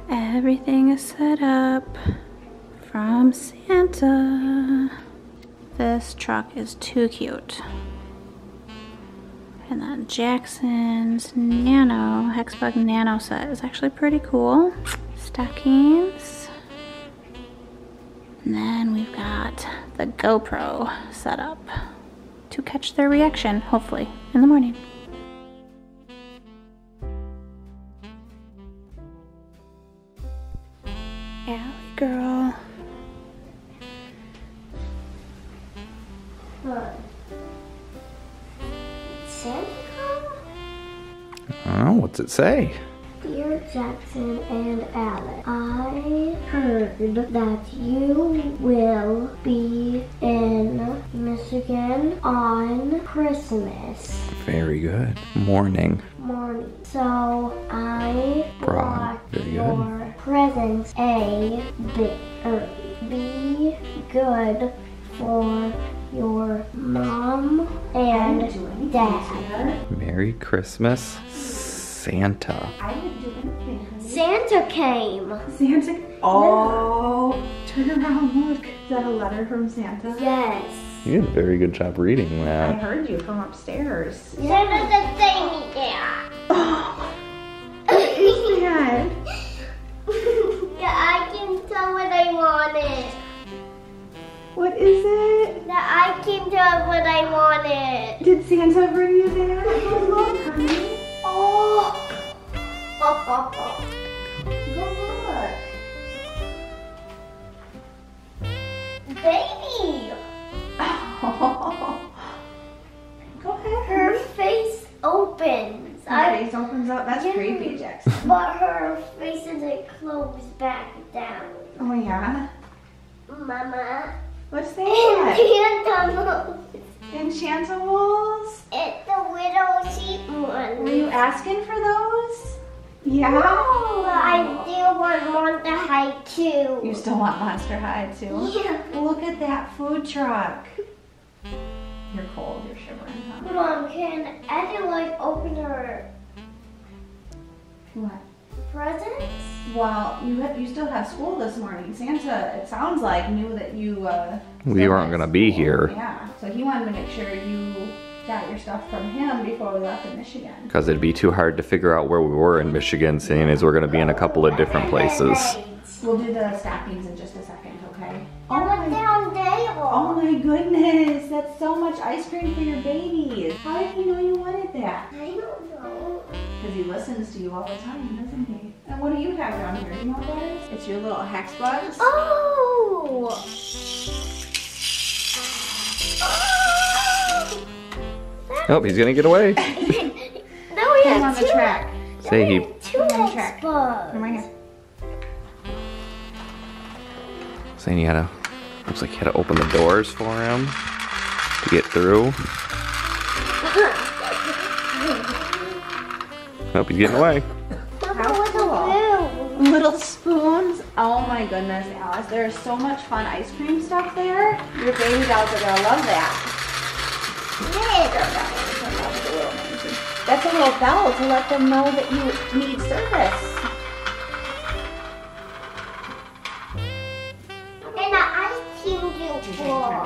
Everything is set up from Santa. This truck is too cute. And then Jackson's Nano, Hexbug Nano set is actually pretty cool. Stockings. And then we've got the GoPro set up to catch their reaction, hopefully, in the morning. Allie girl. What? Santa come? Oh, what's it say? Dear Jackson and Alex, I heard that you will be in Michigan on Christmas Very good. Morning. morning. So I brought Very good. your presents a bit early. Be good for your mom and dad. Merry Christmas, Santa. Santa came. Santa. Oh, turn around, look. Is that a letter from Santa? Yes. You did a very good job reading I that. heard you from upstairs. Santa's a thing there. Oh, what is that? Yeah, I can tell what I wanted. What is it? That I can tell what I wanted. Did Santa bring you that? Oh, look, honey. Oh. Go look. Baby. Oh. Go ahead. Her face opens. Her face opens up. That's Yeah. creepy, Jackson. But her face isn't closed back down. Oh, yeah? Mama. What's that? Enchantables. Enchantables? It's the widow sheep one. Were you asking for those? Yeah? No, I still want Monster High too. You still want Monster High, too? Yeah. Look at that food truck. You're cold. You're shivering, huh? Hold on, can Eddie like open her What? presents? Well, you still have school this morning. Santa, it sounds like, knew that you We still weren't had gonna be school. here. Yeah, so he wanted to make sure you got your stuff from him before we left in Michigan. Because it'd be too hard to figure out where we were in Michigan, seeing as we're going to be in a couple of different places. We'll do the stockings in just a second, okay? Oh, but they're on Oh table. my goodness, that's so much ice cream for your babies. How did he know you wanted that? I don't know. Because he listens to you all the time, doesn't he? And what do you have down here? Do you know what that is? It's your little hex bugs. Oh! Oh, he's going to get away. Now we Put him on have the two. track. Say he. Two on the track. Xbox. Come right here. Saying you had to. Looks like you had to open the doors for him to get through. Nope, he's getting away. How cool. Little spoons. Oh my goodness, Alice. There's so much fun ice cream stuff there. Your baby dolls are gonna love that. That's a little bell to let them know that you need service. And I can do four.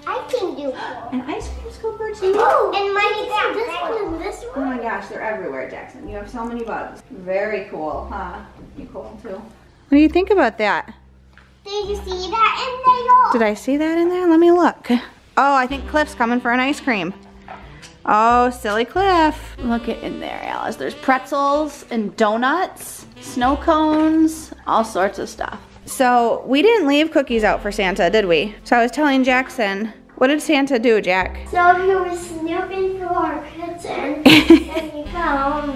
I can do four. An ice cream scooper too. Oh, and mine got this one and this Oh one. my gosh, they're everywhere, Jackson. You have so many bugs. Very cool, huh? You cool too. What do you think about that? Did you see that in there? Did I see that in there? Let me look. Oh, I think Cliff's coming for an ice cream. Oh, silly Cliff. Look at in there, Alice. There's pretzels and donuts, snow cones, all sorts of stuff. So we didn't leave cookies out for Santa, did we? So I was telling Jackson, what did Santa do, Jack? So he was snooping through our kitchen and he found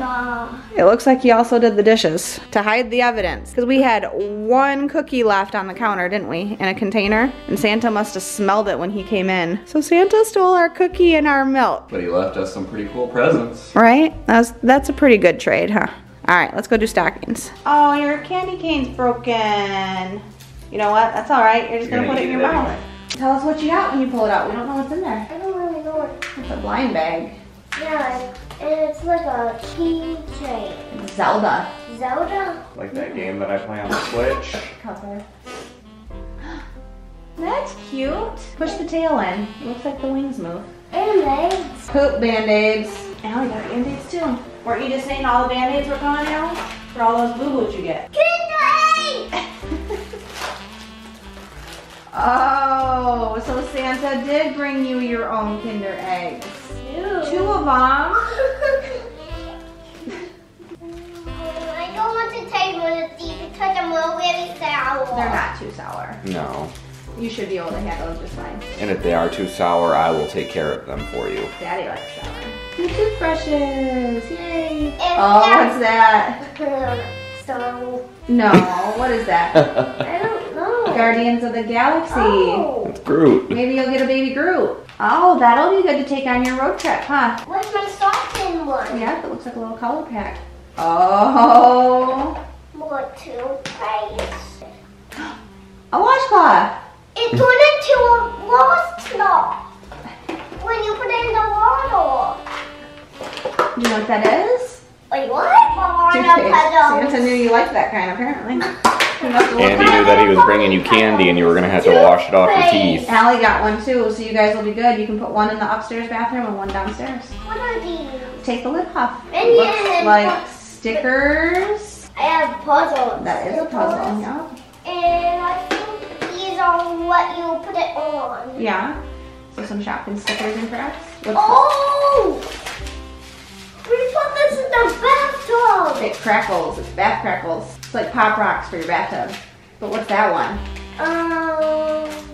It looks like he also did the dishes to hide the evidence. Because we had one cookie left on the counter, didn't we? In a container. And Santa must have smelled it when he came in. So Santa stole our cookie and our milk. But he left us some pretty cool presents. Right? That's a pretty good trade, huh? All right, let's go do stockings. Oh, your candy cane's broken. You know what? That's all right. You're just gonna put it in your mouth. Tell us what you got when you pull it out. We don't know what's in there. I don't really know what. It's a blind bag. Yeah, and it's like a keychain. Zelda. Zelda. Like that game that I play on the Switch. Cover. That's cute. Push the tail in. It looks like the wings move. Band-aids. Poop band-aids. And we got band-aids too. Weren't you just saying all the band-aids were gone now? For all those boo-boos you get. Kinder Egg! Oh, so Santa did bring you your own Kinder Eggs. Two of them. I don't want to taste one of these because I'm really sour. They're not too sour. No. You should be able to handle them just fine. And if they are too sour, I will take care of them for you. Daddy likes sour. New toothbrushes, yay. Oh, what's that? So, No, what is that? I don't know. Guardians of the Galaxy. Oh. It's Groot. Maybe you'll get a baby Groot. Oh, that'll be good to take on your road trip, huh? Where's my softened one? Yeah, it looks like a little color pack. Oh. More toothpaste. A washcloth. It turned into a washcloth when you put it in the water. You know what that is? Wait, what? Toothpaste. Santa knew you liked that kind, apparently. He must have Andy knew that he was bringing you candy and you were going to have to wash it off your teeth. Allie got one too, so you guys will be good. You can put one in the upstairs bathroom and one downstairs. What are these? Take the lid off. And It yeah, looks like stickers. I have puzzles. That is a puzzle, yeah. And I think these are what you put it on. Yeah. So some shopping stickers and crafts. What's Oh! We put this in the bathtub. It crackles. It's bath crackles. It's like Pop Rocks for your bathtub. But what's that one?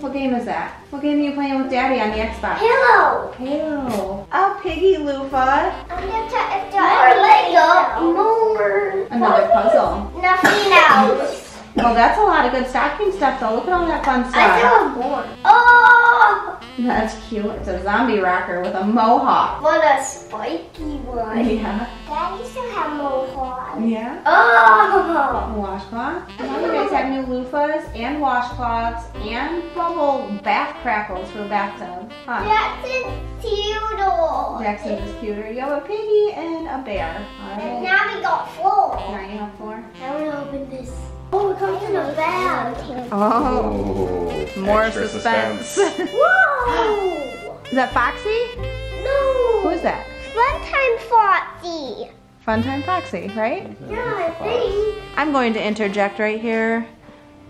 What game is that? What game are you playing with Daddy on the Xbox? Halo. Halo. Oh, Piggy Loofah. I'm gonna try if more Lego. More. Another puzzle. Nothing else. Oh, that's a lot of good stocking stuff though. Look at all that fun I stuff. still have more. Oh! That's cute. It's a zombie rocker with a mohawk. What a spiky one. Yeah. Daddy still have mohawk. Yeah. Oh! A washcloth. Now you guys have new loofahs and washcloths and bubble bath crackles for the bathtub. Huh. Jackson's cute. Jackson is cuter. You have a piggy and a bear. All And right. now we got four. Now you have four. I want to open this. Oh, it comes in a bag. Oh. Oh, More extra suspense. Whoa! Is that Foxy? No. Who is that? Funtime Foxy. Funtime Foxy, right? Yeah, I think. I'm going to interject right here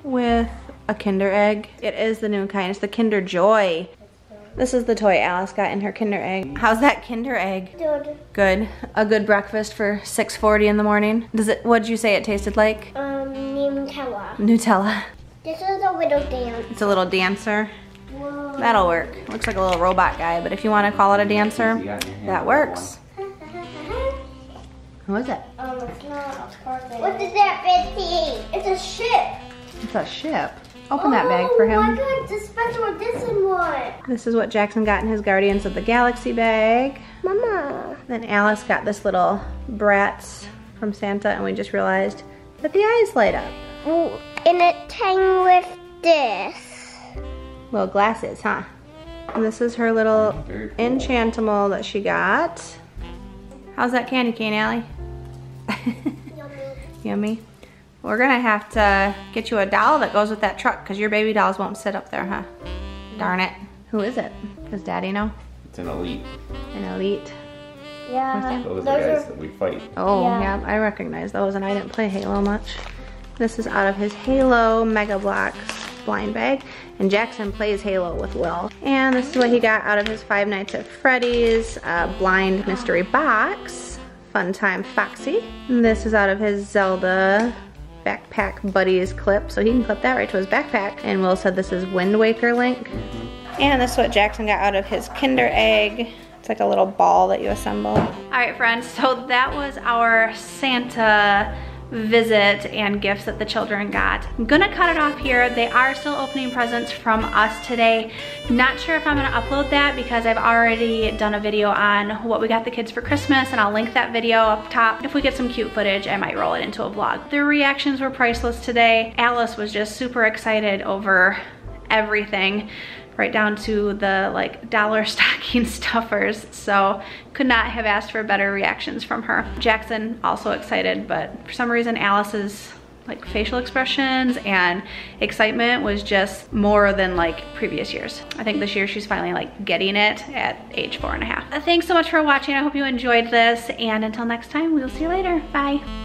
with a Kinder Egg. It is the new kind. It's the Kinder Joy. This is the toy Alice got in her Kinder Egg. How's that Kinder Egg? Good. Good. A good breakfast for 6:40 in the morning. Does it? What did you say it tasted like? Nutella. Nutella. This is a little dance. It's a little dancer. Whoa. That'll work. Looks like a little robot guy, but if you want to call it a dancer, that works. Who is it? It's not. What is that, Betty? It's a ship. It's a ship. Open that bag for Oh my him. God, it's a special edition one. This is what Jackson got in his Guardians of the Galaxy bag. Mama. Then Alice got this little Bratz from Santa, and we just realized that the eyes light up. Oh, and it came with this. Little glasses, huh? And this is her little Very cool. Enchantimal that she got. How's that candy cane, Allie? Yummy. We're gonna have to get you a doll that goes with that truck because your baby dolls won't sit up there, huh? Darn it. Who is it? Does Daddy know? It's an elite. An elite. Yeah. Those are guys that we fight. Oh, Yeah. yeah, I recognize those, and I didn't play Halo much. This is out of his Halo Mega Bloks blind bag, and Jackson plays Halo with Will. And this is what he got out of his Five Nights at Freddy's blind mystery box. Fun Time Foxy. And this is out of his Zelda Backpack Buddies clip, so he can clip that right to his backpack. And Will said this is Wind Waker Link. And this is what Jackson got out of his Kinder Egg. It's like a little ball that you assemble. All right, friends, so that was our Santa visit and gifts that the children got. I'm gonna cut it off here. They are still opening presents from us today. Not sure if I'm gonna upload that because I've already done a video on what we got the kids for Christmas, and I'll link that video up top. If we get some cute footage, I might roll it into a vlog. Their reactions were priceless today. Alice was just super excited over everything. right down to the like dollar stocking stuffers. So could not have asked for better reactions from her. Jackson also excited, but for some reason Alice's like facial expressions and excitement was just more than like previous years. I think this year she's finally like getting it at age 4.5. Thanks so much for watching. I hope you enjoyed this, and until next time, we'll see you later. Bye.